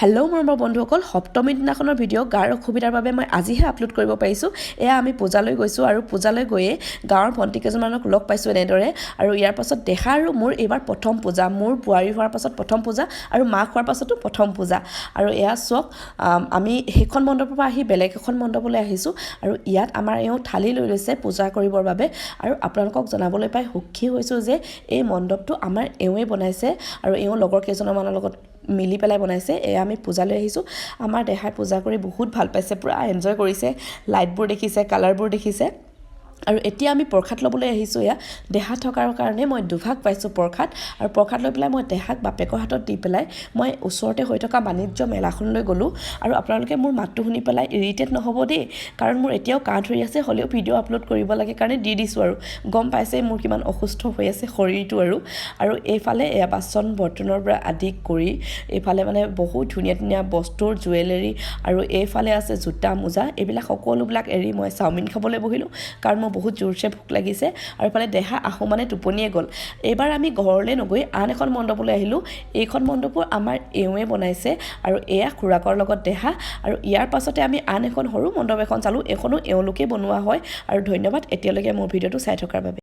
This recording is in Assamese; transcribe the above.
হেল্ল' মোৰ বন্ধুসকল সপ্তমী দিনাখনৰ ভিডিঅ' গাৰ অসুবিধাৰ বাবে মই আজিহে আপলোড কৰিব পাৰিছোঁ। এয়া আমি পূজালৈ গৈছোঁ আৰু পূজালৈ গৈয়ে গাঁৱৰ ভণ্টি কেইজনমানক লগ পাইছোঁ এনেদৰে। আৰু ইয়াৰ পাছত দেখা আৰু মোৰ এইবাৰ প্ৰথম পূজা, মোৰ বোৱাৰী হোৱাৰ পাছত প্ৰথম পূজা আৰু মাক হোৱাৰ পাছতো প্ৰথম পূজা। আৰু এয়া চাওক, আমি সেইখন মণ্ডপৰ পৰা আহি বেলেগ এখন মণ্ডপলৈ আহিছোঁ আৰু ইয়াত আমাৰ এওঁ থালি লৈ লৈছে পূজা কৰিবৰ বাবে। আৰু আপোনালোকক জনাবলৈ পাই সুখী হৈছোঁ যে এই মণ্ডপটো আমাৰ এওঁৱে বনাইছে আৰু এওঁ লগৰ কেইজনমানৰ লগত মিলি পেলাই বনাইছে। এয়া আমি পূজালৈ আহিছোঁ। আমাৰ দেহাই পূজা কৰি বহুত ভাল পাইছে, পূৰা এনজয় কৰিছে, লাইটবোৰ দেখিছে, কালাৰবোৰ দেখিছে। আৰু এতিয়া আমি প্ৰসাদ ল'বলৈ আহিছোঁ। এয়া দেহা থকাৰ কাৰণে মই দুভাগ পাইছোঁ প্ৰসাদ, আৰু প্ৰসাদ লৈ পেলাই মই দেহাক বাপেকৰ হাতত দি পেলাই মই ওচৰতে হৈ থকা বাণিজ্য মেলাখনলৈ গ'লোঁ। আৰু আপোনালোকে মোৰ মাতটো শুনি পেলাই ইৰিটেট নহ'ব দেই, কাৰণ মোৰ এতিয়াও কাহ ধৰি আছে, হ'লেও ভিডিঅ' আপলোড কৰিব লাগে কাৰণে দি দিছোঁ। আৰু গম পাইছে মোৰ কিমান অসুস্থ হৈ আছে শৰীৰটো। আৰু এইফালে এয়া বাচন বৰ্তনৰ পৰা আদি কৰি এইফালে মানে বহুত ধুনীয়া ধুনীয়া বস্তুৰ জুৱেলাৰী, আৰু এইফালে আছে জোতা মোজা। এইবিলাক সকলোবিলাক এৰি মই চাওমিন খাবলৈ বহিলোঁ, কাৰণ মোৰ বহুত জোৰছে ভোক লাগিছে। আৰু এইফালে দেহা আহোঁ মানে টোপনিয়ে গ'ল। এইবাৰ আমি ঘৰলৈ নগৈ আন এখন মণ্ডপলৈ আহিলোঁ। এইখন মণ্ডপো আমাৰ এওঁৱে বনাইছে আৰু এয়া খুৰাকৰ লগত দেহা। আৰু ইয়াৰ পাছতে আমি আন এখন সৰু মণ্ডপ এখন চালোঁ, এইখনো এওঁলোকে বনোৱা হয়। আৰু ধন্যবাদ এতিয়ালৈকে মোৰ ভিডিঅ'টো চাই থকাৰ বাবে।